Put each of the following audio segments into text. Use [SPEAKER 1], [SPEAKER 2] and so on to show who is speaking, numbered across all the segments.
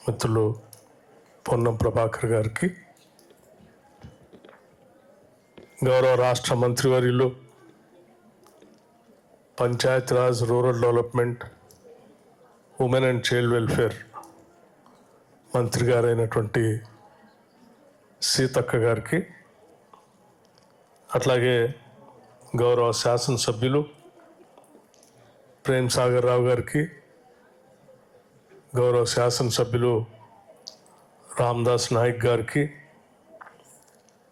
[SPEAKER 1] మిత్రులు పొన్నం ప్రభాకర్ గారికి, గౌరవ రాష్ట్ర మంత్రివర్యులు Panchayati Raj, rural development, women and child welfare మంత్రి గారైనటువంటి సీతక్క గారికి, అట్లాగే గౌరవ శాసనసభ్యులు ప్రేమ్ సాగర్ రావు గారికి, గౌరవ శాసనసభ్యులు రామ్దాస్ నాయక్ గారికి,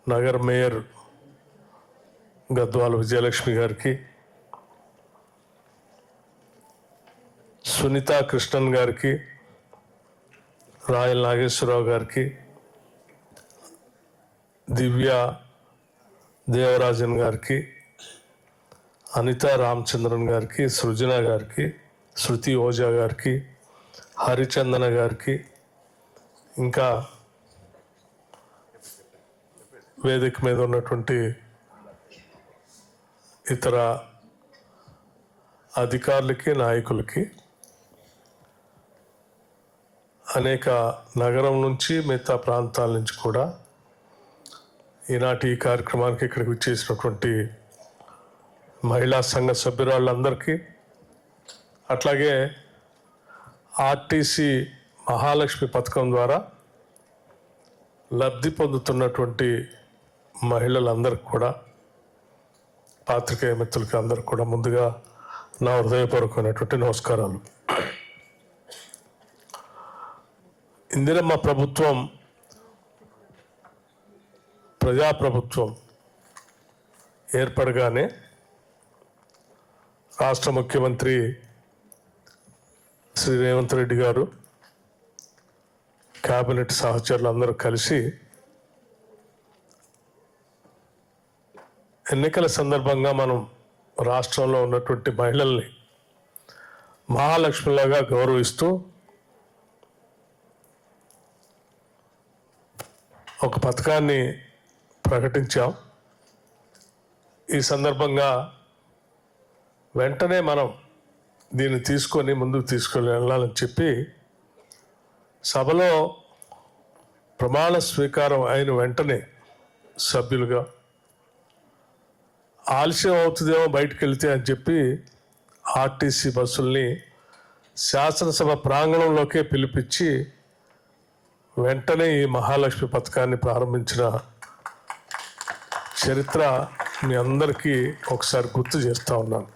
[SPEAKER 1] నగర్ మేయర్ గద్వాల విజయలక్ష్మి గారికి, సునీతా కృష్ణన్ గారికి, రాయల్ నాగేశ్వరరావు గారికి, దివ్య దేవరాజన్ గారికి, అనితా రామచంద్రన్ గారికి, సృజన గారికి, శృతి ఓజా గారికి, హరిచందన గారికి, ఇంకా వేదిక మీద ఉన్నటువంటి ఇతర అధికారులకి, నాయకులకి, అనేక నగరం నుంచి మిగతా ప్రాంతాల నుంచి కూడా ఈనాటి ఈ కార్యక్రమానికి ఇక్కడికి వచ్చేసినటువంటి మహిళా సంఘ సభ్యురాళ్ళందరికీ, అట్లాగే ఆర్టీసీ మహాలక్ష్మి పథకం ద్వారా లబ్ధి పొందుతున్నటువంటి మహిళలందరికీ కూడా, పాత్రికేయ మిత్రులకి అందరికి కూడా ముందుగా నా హృదయపూర్వకమైనటువంటి నమస్కారాలు. ఇందిరమ్మ ప్రభుత్వం ప్రజాప్రభుత్వం ఏర్పడగానే రాష్ట్ర ముఖ్యమంత్రి శ్రీ రేవంత్ రెడ్డి గారు, క్యాబినెట్ సహచరులు అందరూ కలిసి ఎన్నికల సందర్భంగా మనం రాష్ట్రంలో ఉన్నటువంటి మహిళల్ని మహాలక్ష్మిలాగా గౌరవిస్తూ ఒక పథకాన్ని ప్రకటించాం. ఈ సందర్భంగా వెంటనే మనం దీన్ని తీసుకొని ముందుకు తీసుకొని వెళ్ళాలని చెప్పి సభలో ప్రమాణ స్వీకారం అయిన వెంటనే సభ్యులుగా ఆలస్యం అవుతుందేమో బయటకు వెళ్తే అని చెప్పి ఆర్టీసీ బస్సుల్ని శాసనసభ ప్రాంగణంలోకే పిలిపించి వెంటనే ఈ మహాలక్ష్మి పథకాన్ని ప్రారంభించిన చరిత్ర మీ అందరికీ ఒకసారి గుర్తు చేస్తూ ఉన్నాను.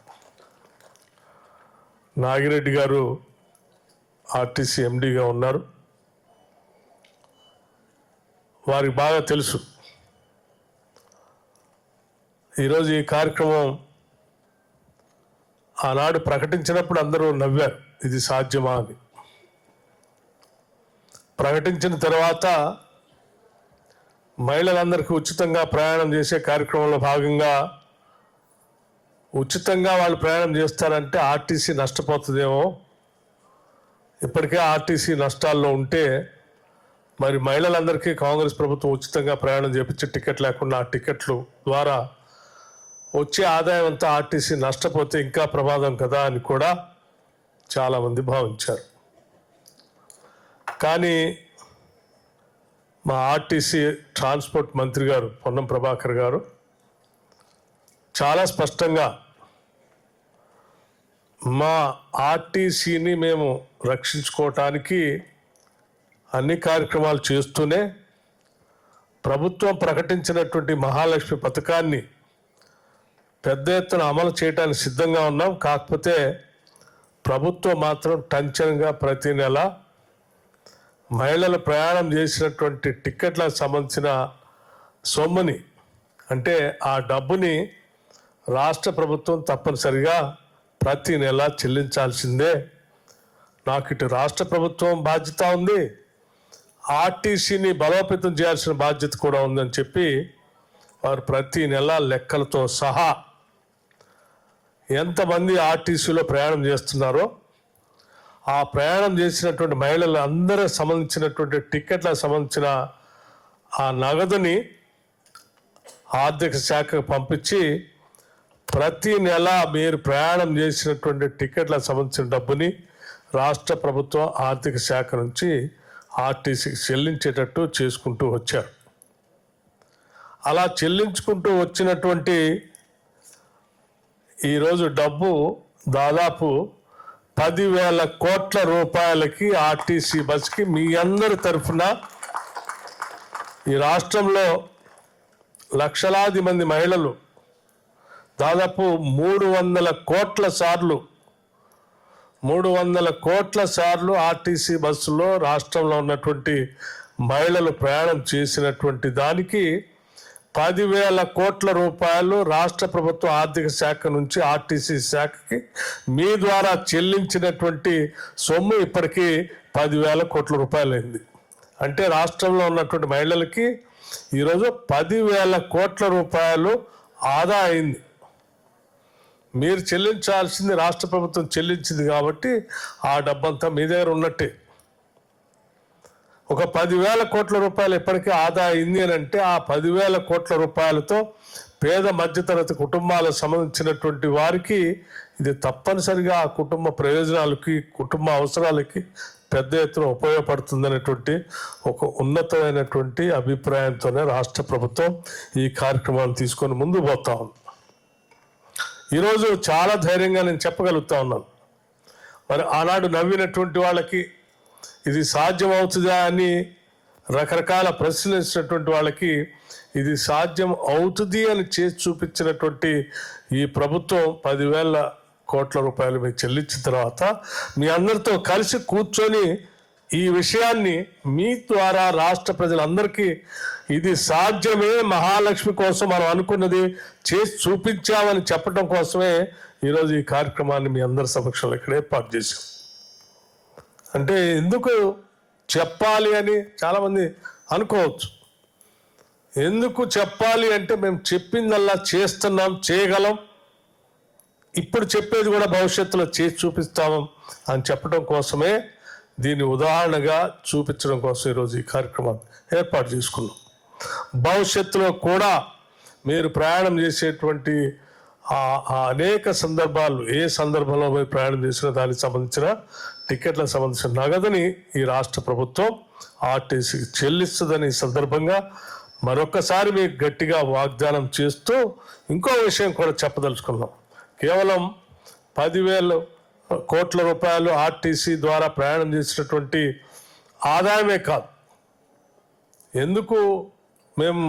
[SPEAKER 1] నాగిరెడ్డి గారు ఆర్టీసీ ఎండీగా ఉన్నారు. వారికి బాగా తెలుసు. ఈరోజు ఈ కార్యక్రమం ఆనాడు ప్రకటించినప్పుడు అందరూ నవ్వారు, ఇది సాధ్యమా అని. ప్రకటించిన తర్వాత మహిళలందరికీ ఉచితంగా ప్రయాణం చేసే కార్యక్రమంలో భాగంగా ఉచితంగా వాళ్ళు ప్రయాణం చేస్తారంటే ఆర్టీసీ నష్టపోతుందేమో, ఇప్పటికే ఆర్టీసీ నష్టాల్లో ఉంటే మరి మహిళలందరికీ కాంగ్రెస్ ప్రభుత్వం ఉచితంగా ప్రయాణం చేపించి టికెట్ లేకుండా ఆ టికెట్లు ద్వారా వచ్చే ఆదాయం అంతా ఆర్టీసీ నష్టపోతే ఇంకా ప్రమాదం కదా అని కూడా చాలామంది భావించారు. కానీ మా ఆర్టీసీ ట్రాన్స్పోర్ట్ మంత్రి గారు పొన్నం ప్రభాకర్ గారు చాలా స్పష్టంగా మా ఆర్టీసీని మేము రక్షించుకోవటానికి అన్ని కార్యక్రమాలు చేస్తూనే ప్రభుత్వం ప్రకటించినటువంటి మహాలక్ష్మి పథకాన్ని పెద్ద ఎత్తున అమలు చేయడానికి సిద్ధంగా ఉన్నాం. కాకపోతే ప్రభుత్వం మాత్రం టంచన్గా ప్రతి నెల మహిళలు ప్రయాణం చేసినటువంటి టిక్కెట్లకు సంబంధించిన సొమ్ముని, అంటే ఆ డబ్బుని రాష్ట్ర ప్రభుత్వం తప్పనిసరిగా ప్రతి నెల చెల్లించాల్సిందే. నాకు ఇటు రాష్ట్ర ప్రభుత్వం బాధ్యత ఉంది, ఆర్టీసీని బలోపేతం చేయాల్సిన బాధ్యత కూడా ఉందని చెప్పి వారు ప్రతి నెల లెక్కలతో సహా ఎంతమంది ఆర్టీసీలో ప్రయాణం చేస్తున్నారో ఆ ప్రయాణం చేసినటువంటి మహిళలు అందరూ సంబంధించినటువంటి టిక్కెట్లకు సంబంధించిన ఆ నగదుని ఆర్థిక శాఖకు పంపించి ప్రతి నెల మీరు ప్రయాణం చేసినటువంటి టికెట్లకు సంబంధించిన డబ్బుని రాష్ట్ర ప్రభుత్వం ఆర్థిక శాఖ నుంచి ఆర్టీసీకి చెల్లించేటట్టు చేసుకుంటూ వచ్చారు. అలా చెల్లించుకుంటూ వచ్చినటువంటి ఈరోజు డబ్బు దాదాపు 10,000 కోట్ల రూపాయలకి ఆర్టీసీ బస్కి మీ అందరి తరఫున ఈ రాష్ట్రంలో లక్షలాది మంది మహిళలు దాదాపు 300 కోట్ల సార్లు ఆర్టీసీ బస్సులో రాష్ట్రంలో ఉన్నటువంటి మహిళలు ప్రయాణం చేసినటువంటి దానికి 10,000 కోట్ల రూపాయలు రాష్ట్ర ప్రభుత్వ ఆర్థిక శాఖ నుంచి ఆర్టీసీ శాఖకి మీ ద్వారా చెల్లించినటువంటి సొమ్ము ఇప్పటికీ 10,000 కోట్ల రూపాయలు అయింది. అంటే రాష్ట్రంలో ఉన్నటువంటి మహిళలకి ఈరోజు 10,000 కోట్ల రూపాయలు ఆదా అయింది. మీరు చెల్లించాల్సింది రాష్ట్ర ప్రభుత్వం చెల్లించింది కాబట్టి ఆ డబ్బంతా మీ దగ్గర ఉన్నట్టే. ఒక 10,000 కోట్ల రూపాయలు ఎప్పటికీ ఆదా అయింది అని అంటే ఆ 10,000 కోట్ల రూపాయలతో పేద మధ్యతరగతి కుటుంబాలకు సంబంధించినటువంటి వారికి ఇది తప్పనిసరిగా ఆ కుటుంబ ప్రయోజనాలకి కుటుంబ అవసరాలకి పెద్ద ఎత్తున ఉపయోగపడుతుందనేటువంటి ఒక ఉన్నతమైనటువంటి అభిప్రాయంతోనే రాష్ట్ర ప్రభుత్వం ఈ కార్యక్రమాన్ని తీసుకొని ముందుకు పోతా ఉంది. ఈరోజు చాలా ధైర్యంగా నేను చెప్పగలుగుతా ఉన్నాను. మరి ఆనాడు నవ్వినటువంటి వాళ్ళకి ఇది సాధ్యం అవుతుందా అని రకరకాల ప్రశ్నలు ఇచ్చినటువంటి వాళ్ళకి ఇది సాధ్యం అవుతుంది అని చేసి చూపించినటువంటి ఈ ప్రభుత్వం 10,000 కోట్ల రూపాయలు మీకు చెల్లించిన తర్వాత మీ అందరితో కలిసి కూర్చొని ఈ విషయాన్ని మీ ద్వారా రాష్ట్ర ప్రజలందరికీ ఇది సాధ్యమే, మహాలక్ష్మి కోసం మనం అనుకున్నది చేసి చూపించామని చెప్పడం కోసమే ఈరోజు ఈ కార్యక్రమాన్ని మీ అందరి సమక్షంలో ఇక్కడ ఏర్పాటు చేశాం. అంటే ఎందుకు చెప్పాలి అని చాలామంది అనుకోవచ్చు. ఎందుకు చెప్పాలి అంటే మేము చెప్పిందల్లా చేస్తున్నాం, చేయగలం, ఇప్పుడు చెప్పేది కూడా భవిష్యత్తులో చేసి చూపిస్తాము అని చెప్పడం కోసమే, దీన్ని ఉదాహరణగా చూపించడం కోసం ఈరోజు ఈ కార్యక్రమాన్ని ఏర్పాటు చేసుకున్నాం. భవిష్యత్తులో కూడా మీరు ప్రయాణం చేసేటువంటి అనేక సందర్భాలు, ఏ సందర్భంలో మీరు ప్రయాణం చేసినా దానికి సంబంధించిన టికెట్లకు సంబంధించిన నగదుని ఈ రాష్ట్ర ప్రభుత్వం ఆర్టీసీకి చెల్లిస్తుందని ఈ సందర్భంగా మరొకసారి మీకు గట్టిగా వాగ్దానం చేస్తూ ఇంకో విషయం కూడా చెప్పదలుచుకున్నాం. కేవలం 10,000 కోట్ల రూపాయలు ఆర్టీసీ ద్వారా ప్రయాణం చేసినటువంటి ఆదాయమే కాదు, ఎందుకు మేము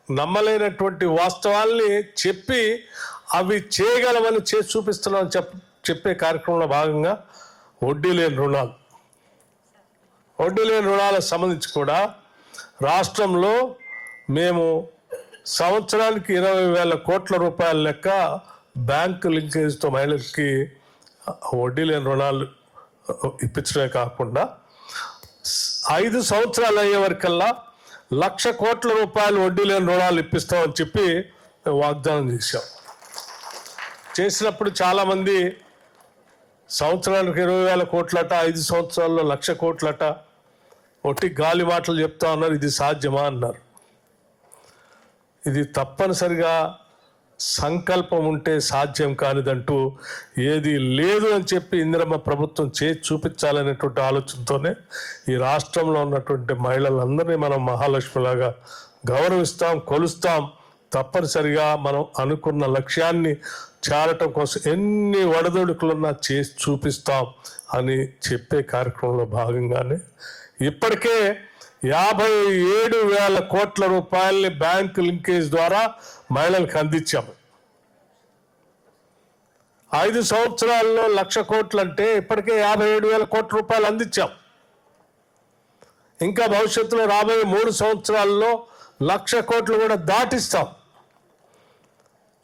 [SPEAKER 1] నమ్మలేనటువంటి వాస్తవాల్ని చెప్పి అవి చేయగలమని చేసి చూపిస్తున్నామని చెప్పే కార్యక్రమంలో భాగంగా వడ్డీ లేని రుణాలకు సంబంధించి కూడా రాష్ట్రంలో మేము సంవత్సరానికి 20,000 కోట్ల రూపాయల లెక్క బ్యాంకు లింకేజ్తో మహిళలకి వడ్డీ లేని రుణాలు ఇప్పించడమే కాకుండా 5 సంవత్సరాలు అయ్యే వరకల్లా 1,00,000 కోట్ల రూపాయలు వడ్డీ లేని రుణాలు ఇప్పిస్తామని చెప్పి వాగ్దానం చేసినప్పుడు చాలామంది సంవత్సరానికి 20,000 కోట్లట, 5 సంవత్సరాల్లో 1,00,000 కోట్లట, ఒట్టి గాలి మాటలు చెప్తా ఉన్నారు. ఇది సాధ్యమా అన్నారు. ఇది తప్పనిసరిగా సంకల్పం ఉంటే సాధ్యం కానిదంటూ ఏది లేదు అని చెప్పి ఇందిరమ్మ ప్రభుత్వం చేసి చూపించాలనేటువంటి ఆలోచనతోనే ఈ రాష్ట్రంలో ఉన్నటువంటి మహిళలందరినీ మనం మహాలక్ష్మిలాగా గౌరవిస్తాం, కొలుస్తాం. తప్పనిసరిగా మనం అనుకున్న లక్ష్యాన్ని చేరటం కోసం ఎన్ని ఒడదొడుకులున్నా చేసి చూపిస్తాం అని చెప్పే కార్యక్రమంలో భాగంగానే ఇప్పటికే 57,000 కోట్ల రూపాయలని బ్యాంకు లింకేజ్ ద్వారా మహిళలకు అందించాము. 5 సంవత్సరాల్లో 1,00,000 కోట్లు అంటే ఇప్పటికే 57,000 కోట్ల రూపాయలు అందించాం. ఇంకా భవిష్యత్తులో రాబోయే 3 సంవత్సరాల్లో 1,00,000 కోట్లు కూడా దాటిస్తాం.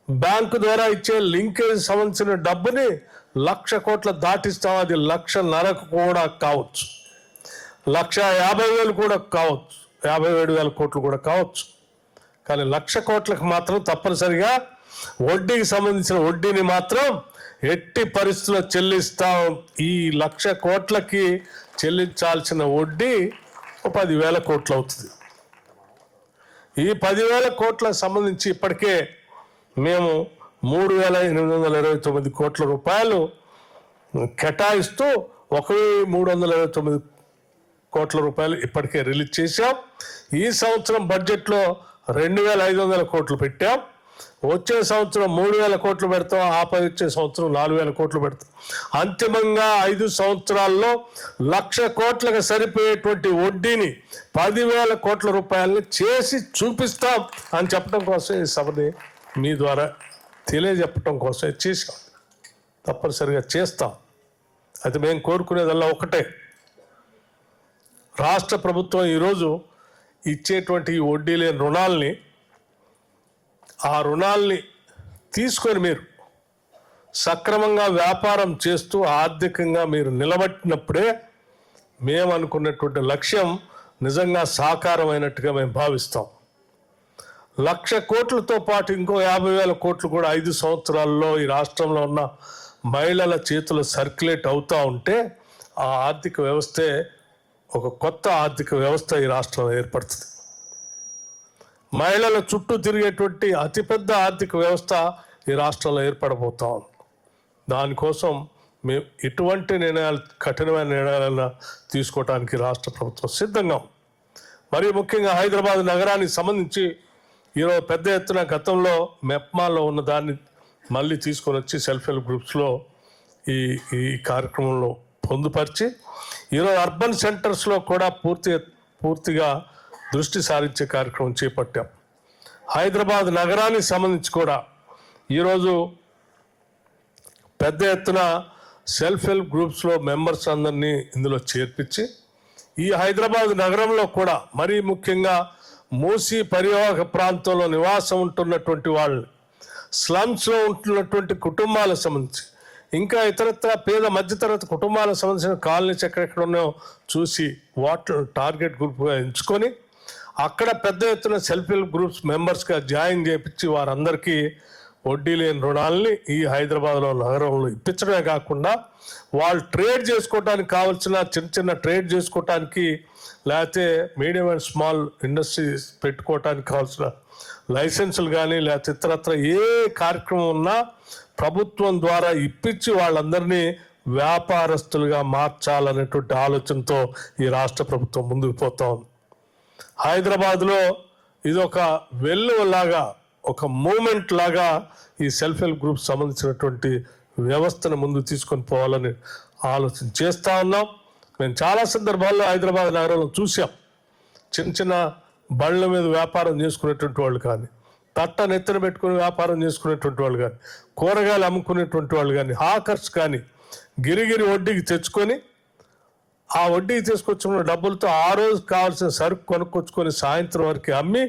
[SPEAKER 1] బ్యాంకు ద్వారా ఇచ్చే లింకేజ్ సంబంధించిన డబ్బుని 1,00,000 కోట్ల దాటిస్తాం. అది 1,50,000 కూడా కావచ్చు, 1,50,000 కూడా కావచ్చు, 57,000 కోట్లు కూడా కావచ్చు. కానీ 1,00,000 కోట్లకు మాత్రం తప్పనిసరిగా వడ్డీకి సంబంధించిన వడ్డీని మాత్రం ఎట్టి పరిస్థితుల్లో చెల్లిస్తాం. ఈ 1,00,000 కోట్లకి చెల్లించాల్సిన వడ్డీ 10,000 కోట్లు అవుతుంది. ఈ 10,000 కోట్లకు సంబంధించి ఇప్పటికే మేము 3,829 కోట్ల రూపాయలు కేటాయిస్తూ 1,329 కోట్ల రూపాయలు ఇప్పటికే రిలీజ్ చేశాం. ఈ సంవత్సరం బడ్జెట్లో 2,500 కోట్లు పెట్టాం. వచ్చే సంవత్సరం 3,000 కోట్లు పెడతాం. ఆపై వచ్చే సంవత్సరం 4,000 కోట్లు పెడతాం. అంతిమంగా 5 సంవత్సరాల్లో 1,00,000 కోట్లకు సరిపోయేటువంటి వడ్డీని 10,000 కోట్ల రూపాయలని చేసి చూపిస్తాం అని చెప్పడం కోసం ఈ సభని మీ ద్వారా తెలియజెప్పడం కోసం చేశాం. తప్పనిసరిగా చేస్తాం. అది మేము కోరుకునేదల్లా ఒకటే, రాష్ట్ర ప్రభుత్వం ఈరోజు ఇచ్చేటువంటి ఈ వడ్డీ లేని రుణాల్ని, ఆ రుణాల్ని తీసుకొని మీరు సక్రమంగా వ్యాపారం చేస్తూ ఆర్థికంగా మీరు నిలబెట్టినప్పుడే మేము అనుకున్నటువంటి లక్ష్యం నిజంగా సాకారమైనట్టుగా మేము భావిస్తాం. 1,00,000 కోట్లతో పాటు ఇంకో 50,000 కోట్లు కూడా 5 సంవత్సరాల్లో ఈ రాష్ట్రంలో ఉన్న మహిళల చేతులు సర్క్యులేట్ అవుతూ ఉంటే ఆ ఆర్థిక వ్యవస్థే ఒక కొత్త ఆర్థిక వ్యవస్థ ఈ రాష్ట్రంలో ఏర్పడుతుంది. మహిళల చుట్టూ తిరిగేటువంటి అతిపెద్ద ఆర్థిక వ్యవస్థ ఈ రాష్ట్రంలో ఏర్పడబోతా ఉంది. దానికోసం మేము ఎటువంటి నిర్ణయాలు, కఠినమైన నిర్ణయాలను తీసుకోవడానికి రాష్ట్ర ప్రభుత్వం సిద్ధంగా ఉంది. మరి ముఖ్యంగా హైదరాబాద్ నగరానికి సంబంధించి ఈరోజు పెద్ద ఎత్తున గతంలో మెప్మాలో ఉన్న దాన్ని మళ్ళీ తీసుకొని వచ్చి సెల్ఫ్ హెల్ప్ గ్రూప్స్లో ఈ కార్యక్రమంలో పొందుపరిచి ఈరోజు అర్బన్ సెంటర్స్లో కూడా పూర్తిగా దృష్టి సారించే కార్యక్రమం చేపట్టాం. హైదరాబాద్ నగరానికి సంబంధించి కూడా ఈరోజు పెద్ద ఎత్తున సెల్ఫ్ హెల్ప్ గ్రూప్స్లో మెంబర్స్ అందరినీ ఇందులో చేర్పించి ఈ హైదరాబాద్ నగరంలో కూడా మరీ ముఖ్యంగా మూసీ పరివాహక ప్రాంతంలో నివాసం ఉంటున్నటువంటి వాళ్ళని, స్లమ్స్లో ఉంటున్నటువంటి కుటుంబాలకు సంబంధించి, ఇంకా ఇతరత్ర పేద మధ్యతరగతి కుటుంబాలకు సంబంధించిన కాలనీస్ ఎక్కడెక్కడ ఉన్నాయో చూసి వాటిని టార్గెట్ గ్రూప్గా ఎంచుకొని అక్కడ పెద్ద ఎత్తున సెల్ఫ్ హెల్ప్ గ్రూప్స్ మెంబర్స్గా జాయిన్ చేయించి వారందరికీ వడ్డీ లేని రుణాలని ఈ హైదరాబాద్లో నగరంలో ఇప్పించడమే కాకుండా వాళ్ళు ట్రేడ్ చేసుకోవడానికి కావాల్సిన చిన్న ట్రేడ్ చేసుకోవటానికి, లేకపోతే మీడియం అండ్ స్మాల్ ఇండస్ట్రీస్ పెట్టుకోవటానికి కావాల్సిన లైసెన్సులు కానీ లేకపోతే ఇతరత్ర ఏ కార్యక్రమం ఉన్నా ప్రభుత్వం ద్వారా ఇప్పించి వాళ్ళందరినీ వ్యాపారస్తులుగా మార్చాలనేటువంటి ఆలోచనతో ఈ రాష్ట్ర ప్రభుత్వం ముందుకు పోతా ఉంది. హైదరాబాద్లో ఇది ఒక వెల్లువలాగా, ఒక మూమెంట్ లాగా ఈ సెల్ఫ్ హెల్ప్ గ్రూప్ సంబంధించినటువంటి వ్యవస్థను ముందుకు తీసుకొని పోవాలని ఆలోచన చేస్తూ ఉన్నాం. మేము చాలా సందర్భాల్లో హైదరాబాద్ నగరంలో చూసాం. చిన్న బళ్ళ మీద వ్యాపారం చేసుకునేటువంటి వాళ్ళు కానీ, తట్ట నెత్తన పెట్టుకుని వ్యాపారం చేసుకునేటువంటి వాళ్ళు కానీ, కూరగాయలు అమ్ముకునేటువంటి వాళ్ళు కానీ, హాకర్స్ కానీ గిరిగిరి వడ్డీకి తెచ్చుకొని ఆ వడ్డీకి తీసుకొచ్చిన డబ్బులతో ఆ రోజు కావాల్సిన సరుకు కొనుక్కొచ్చుకొని సాయంత్రం వరకు అమ్మి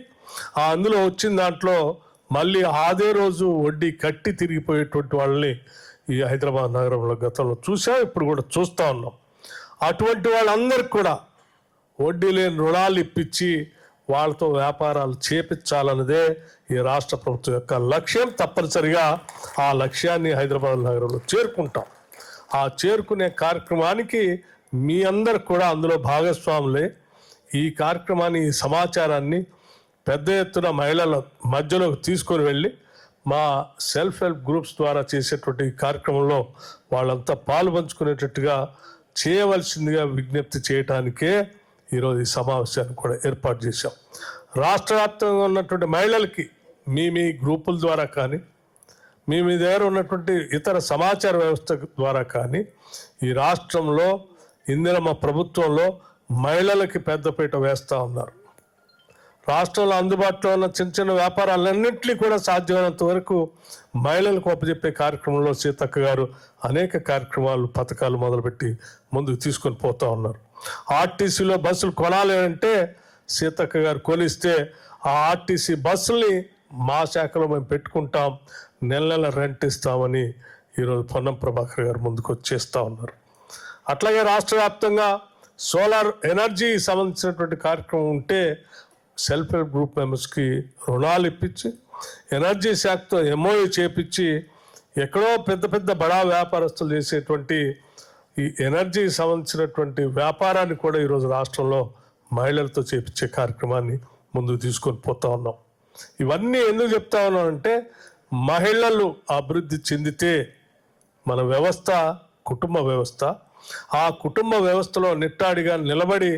[SPEAKER 1] అందులో వచ్చిన దాంట్లో మళ్ళీ అదే రోజు వడ్డీ కట్టి తిరిగిపోయేటువంటి వాళ్ళని ఈ హైదరాబాద్ నగరంలో గతంలో చూసాం, ఇప్పుడు కూడా చూస్తూ ఉన్నాం. అటువంటి వాళ్ళందరికీ కూడా వడ్డీ లేని రుణాలు ఇప్పించి వాళ్ళతో వ్యాపారాలు చేపించాలన్నదే ఈ రాష్ట్ర ప్రభుత్వం యొక్క లక్ష్యం. తప్పనిసరిగా ఆ లక్ష్యాన్ని హైదరాబాద్ నగరంలో చేరుకుంటాం. ఆ చేరుకునే కార్యక్రమానికి మీ అందరు కూడా అందులో భాగస్వాములే. ఈ కార్యక్రమాన్ని, ఈ సమాచారాన్ని పెద్ద ఎత్తున మహిళల మధ్యలోకి తీసుకొని వెళ్ళి మా సెల్ఫ్ హెల్ప్ గ్రూప్స్ ద్వారా చేసేటువంటి కార్యక్రమంలో వాళ్ళంతా పాలు పంచుకునేటట్టుగా చేయవలసిందిగా విజ్ఞప్తి చేయటానికే ఈరోజు ఈ సమావేశాన్ని కూడా ఏర్పాటు చేశాం. రాష్ట్ర వ్యాప్తంగా ఉన్నటువంటి మహిళలకి మీ గ్రూపుల ద్వారా కానీ, మీ దగ్గర ఉన్నటువంటి ఇతర సమాచార వ్యవస్థ ద్వారా కానీ ఈ రాష్ట్రంలో ఇందిరమ్మ ప్రభుత్వంలో మహిళలకి పెద్దపీట వేస్తూ ఉన్నారు. రాష్ట్రంలో అందుబాటులో ఉన్న చిన్న వ్యాపారాలన్నింటినీ కూడా సాధ్యమైనంత వరకు మహిళలకు అప్పచెప్పే కార్యక్రమంలో సీతక్క గారు అనేక కార్యక్రమాలు, పథకాలు మొదలుపెట్టి ముందుకు తీసుకొని పోతూ ఉన్నారు. ఆర్టీసీలో బస్సులు కొనాలి అంటే సీతక్క గారు కొనిస్తే ఆ ఆర్టీసీ బస్సుల్ని మా శాఖలో మేము పెట్టుకుంటాం, నెల రెంట్ ఇస్తామని ఈరోజు పొన్నం ప్రభాకర్ గారు ముందుకు వచ్చేస్తూ ఉన్నారు. అట్లాగే రాష్ట్ర వ్యాప్తంగా సోలార్ ఎనర్జీ సంబంధించినటువంటి కార్యక్రమం ఉంటే సెల్ఫ్ హెల్ప్ గ్రూప్ మెంబర్స్కి రుణాలు ఇప్పించి ఎనర్జీ శాఖతో ఎంఓయూ చేపించి ఎక్కడో పెద్ద బడా వ్యాపారస్తులు చేసేటువంటి ఈ ఎనర్జీ సంబంధించినటువంటి వ్యాపారాన్ని కూడా ఈరోజు రాష్ట్రంలో మహిళలతో చేపించే కార్యక్రమాన్ని ముందుకు తీసుకొని పోతా ఉన్నాం. ఇవన్నీ ఎందుకు చెప్తా ఉన్నామంటే మహిళలు అభివృద్ధి చెందితే మన వ్యవస్థ, కుటుంబ వ్యవస్థ ఆ కుటుంబ వ్యవస్థలో నిట్టాడిగా నిలబడి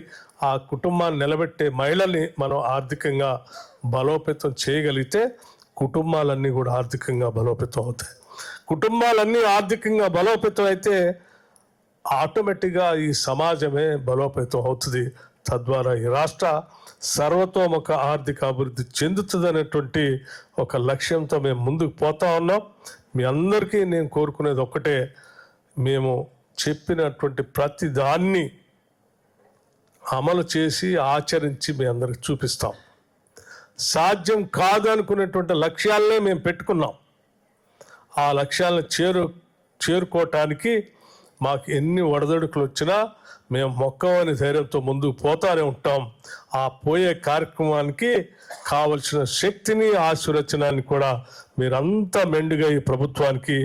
[SPEAKER 1] ఆ కుటుంబాన్ని నిలబెట్టే మహిళల్ని మనం ఆర్థికంగా బలోపేతం చేయగలిగితే కుటుంబాలన్నీ కూడా ఆర్థికంగా బలోపేతం అవుతాయి. కుటుంబాలన్నీ ఆర్థికంగా బలోపేతం అయితే ఆటోమేటిక్గా ఈ సమాజమే బలోపేతం అవుతుంది. తద్వారా ఈ రాష్ట్ర సర్వతోముఖ ఆర్థిక అభివృద్ధి చెందుతుంది అనేటువంటి ఒక లక్ష్యంతో మేము ముందుకు పోతా ఉన్నాం. మీ అందరికీ నేను కోరుకునేది ఒక్కటే, మేము చెప్పినటువంటి ప్రతి దాన్ని అమలు చేసి ఆచరించి మీ అందరికి చూపిస్తాం. సాధ్యం కాదనుకునేటువంటి లక్ష్యాలనే మేము పెట్టుకున్నాం. ఆ లక్ష్యాలను చేరుకోవటానికి మాకు ఎన్ని ఒడదొడుకులు వచ్చినా మేము మొక్కవని ధైర్యంతో ముందుకు పోతానే ఉంటాం. ఆ పోయే కార్యక్రమానికి కావలసిన శక్తిని ఆశీర్వచనాన్ని కూడా మీరంతా మెండుగా ఈ ప్రభుత్వానికి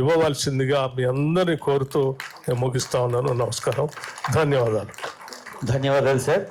[SPEAKER 1] ఇవ్వవలసిందిగా మీ అందరినీ కోరుతూ నేను ముగిస్తా ఉన్నాను. నమస్కారం, ధన్యవాదాలు.
[SPEAKER 2] ధన్యవాదాలు సార్.